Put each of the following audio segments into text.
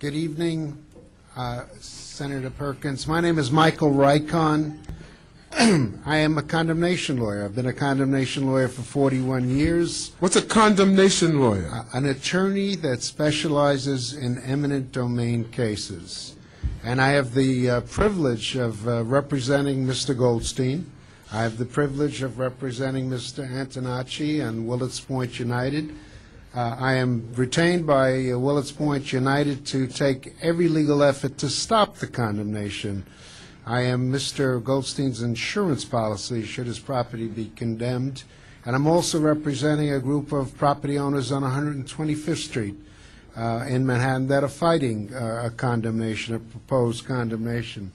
Good evening, Senator Perkins. My name is Michael Rikon. I am a condemnation lawyer. I've been a condemnation lawyer for 41 years. What's a condemnation lawyer? An attorney that specializes in eminent domain cases. And I have the privilege of representing Mr. Goldstein. I have the privilege of representing Mr. Antonacci and Willets Point United. I am retained by Willets Point United to take every legal effort to stop the condemnation. I am Mr. Goldstein's insurance policy should his property be condemned. And I'm also representing a group of property owners on 125th Street in Manhattan that are fighting a condemnation, a proposed condemnation.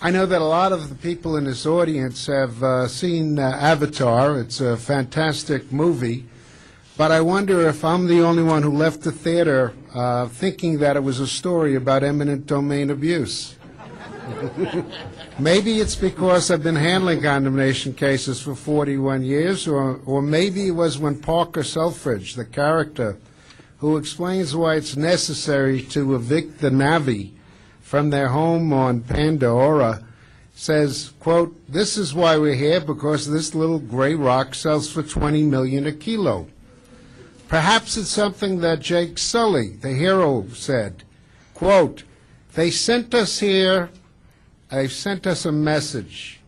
I know that a lot of the people in this audience have seen Avatar. It's a fantastic movie, but I wonder if I'm the only one who left the theater thinking that it was a story about eminent domain abuse. Maybe it's because I've been handling condemnation cases for 41 years, or maybe it was when Parker Selfridge, the character who explains why it's necessary to evict the Na'vi from their home on Pandora, says, quote, "This is why we're here, because this little gray rock sells for $20 million a kilo." Perhaps it's something that Jake Sully, the hero, said, quote, "They sent us here, they've sent us a message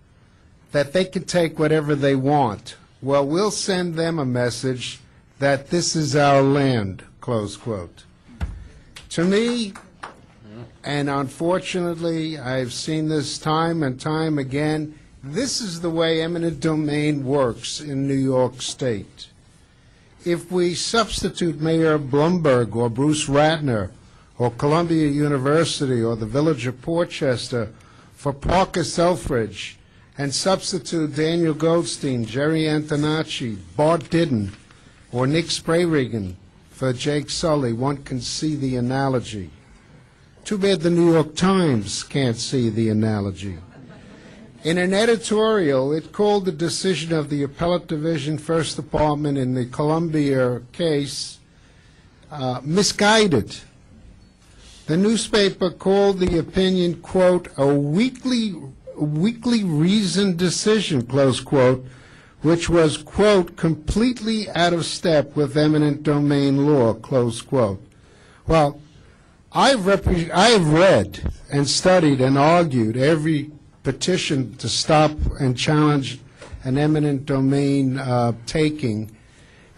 that they can take whatever they want. Well, we'll send them a message that this is our land," close quote. To me, and unfortunately, I've seen this time and time again, this is the way eminent domain works in New York State. If we substitute Mayor Blumberg or Bruce Ratner or Columbia University or the Village of Portchester for Parker Selfridge and substitute Daniel Goldstein, Jerry Antonacci, Bart Didden, or Nick Sprayrigan for Jake Sully, one can see the analogy. Too bad the New York Times can't see the analogy. In an editorial, it called the decision of the Appellate Division First Department in the Columbia case misguided. The newspaper called the opinion, quote, a weakly reasoned decision, close quote, which was, quote, completely out of step with eminent domain law, close quote. Well, I have read and studied and argued every petition to stop and challenge an eminent domain taking,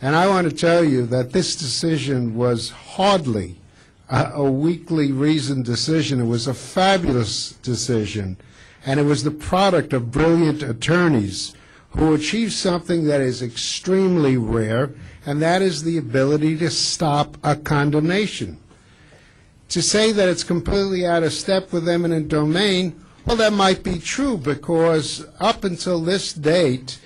and I want to tell you that this decision was hardly a weakly reasoned decision. It was a fabulous decision, and it was the product of brilliant attorneys who achieved something that is extremely rare, and that is the ability to stop a condemnation. To say that it's completely out of step with eminent domain, well, that might be true, because up until this date,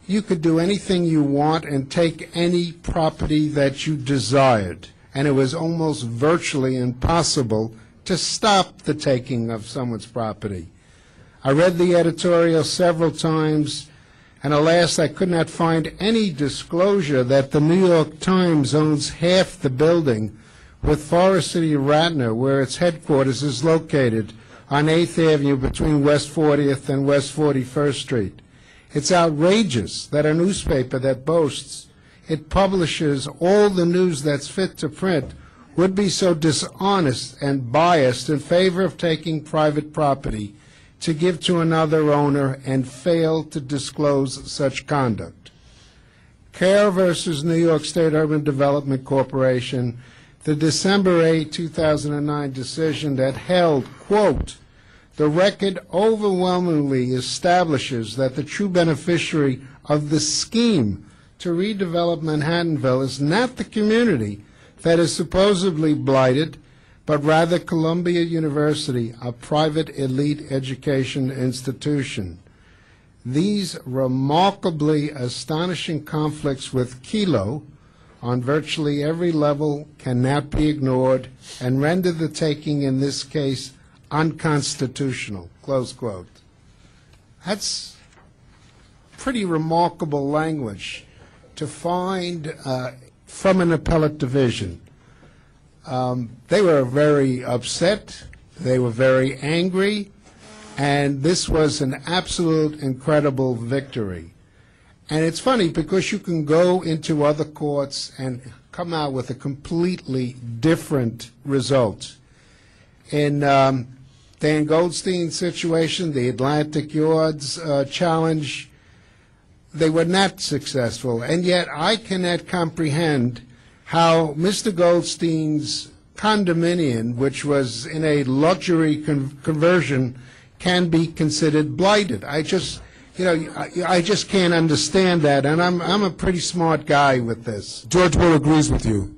you could do anything you want and take any property that you desired, and it was almost virtually impossible to stop the taking of someone's property. I read the editorial several times, and alas, I could not find any disclosure that the New York Times owns half the building with Forest City of Radnor, where its headquarters is located on 8th Avenue between West 40th and West 41st Street. It's outrageous that a newspaper that boasts it publishes all the news that's fit to print would be so dishonest and biased in favor of taking private property to give to another owner and fail to disclose such conduct. Care versus New York State Urban Development Corporation, the December 8, 2009 decision that held, quote, the record overwhelmingly establishes that the true beneficiary of the scheme to redevelop Manhattanville is not the community that is supposedly blighted, but rather Columbia University, a private elite education institution. These remarkably astonishing conflicts with Kelo on virtually every level cannot be ignored and render the taking in this case unconstitutional, close quote. That's pretty remarkable language to find from an appellate division. They were very upset. They were very angry. And this was an absolute incredible victory. And it's funny because you can go into other courts and come out with a completely different result. In Dan Goldstein's situation, the Atlantic Yards challenge, they were not successful. And yet I cannot comprehend how Mr. Goldstein's condominium, which was in a luxury conversion, can be considered blighted. I just can't understand that, and I'm a pretty smart guy with this. George Bull agrees with you.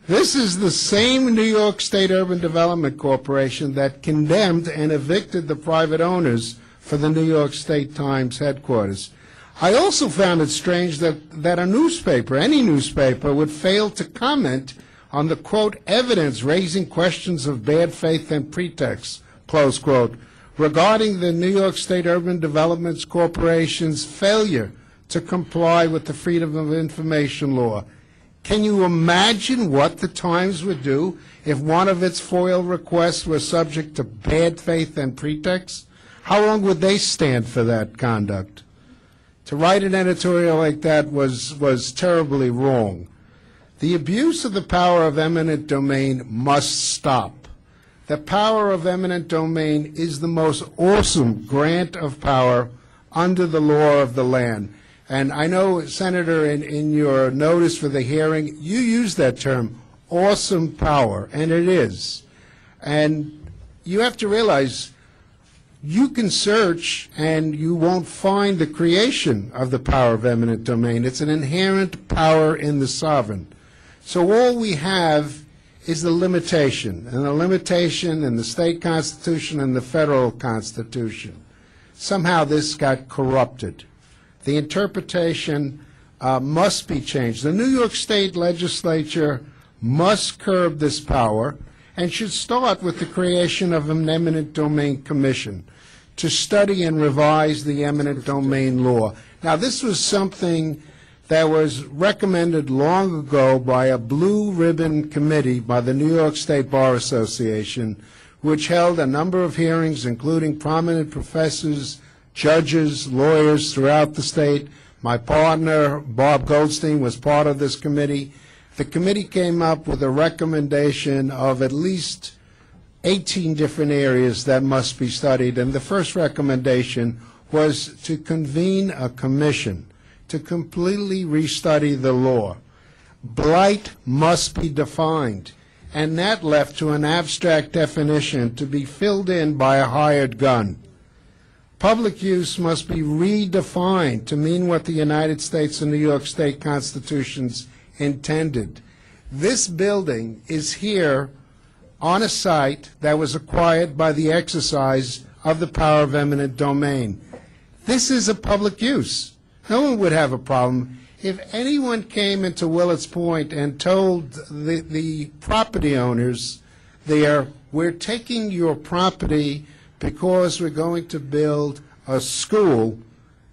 This is the same New York State Urban Development Corporation that condemned and evicted the private owners for the New York State Times headquarters. I also found it strange that a newspaper, any newspaper, would fail to comment on the, quote, evidence raising questions of bad faith and pretext, close quote, regarding the New York State Urban Development Corporation's failure to comply with the Freedom of Information law. Can you imagine what the Times would do if one of its FOIL requests was subject to bad faith and pretext? How long would they stand for that conduct? To write an editorial like that was terribly wrong. The abuse of the power of eminent domain must stop. The power of eminent domain is the most awesome grant of power under the law of the land. And I know, Senator, in your notice for the hearing, you used that term, awesome power, and it is. And you have to realize you can search and you won't find the creation of the power of eminent domain. It's an inherent power in the sovereign. So all we have is the limitation, and the limitation in the state constitution and the federal constitution. Somehow this got corrupted. The interpretation must be changed. The New York State legislature must curb this power and should start with the creation of an eminent domain commission to study and revise the eminent domain law. Now, this was something that was recommended long ago by a blue ribbon committee by the New York State Bar Association, which held a number of hearings, including prominent professors, judges, lawyers throughout the state. My partner, Bob Goldstein, was part of this committee. The committee came up with a recommendation of at least 18 different areas that must be studied, and the first recommendation was to convene a commission to completely restudy the law. Blight must be defined, and that left to an abstract definition to be filled in by a hired gun. Public use must be redefined to mean what the United States and New York State Constitutions intended. This building is here on a site that was acquired by the exercise of the power of eminent domain. This is a public use. No one would have a problem if anyone came into Willets Point and told the property owners there, we're taking your property because we're going to build a school,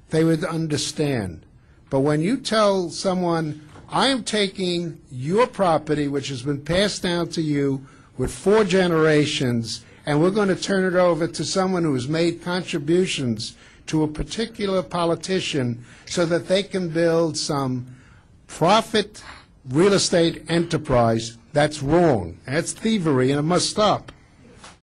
they would understand. But when you tell someone, I am taking your property, which has been passed down to you with 4 generations, and we're going to turn it over to someone who has made contributions to a particular politician so that they can build some profit real estate enterprise, that's wrong. That's thievery, and it must stop.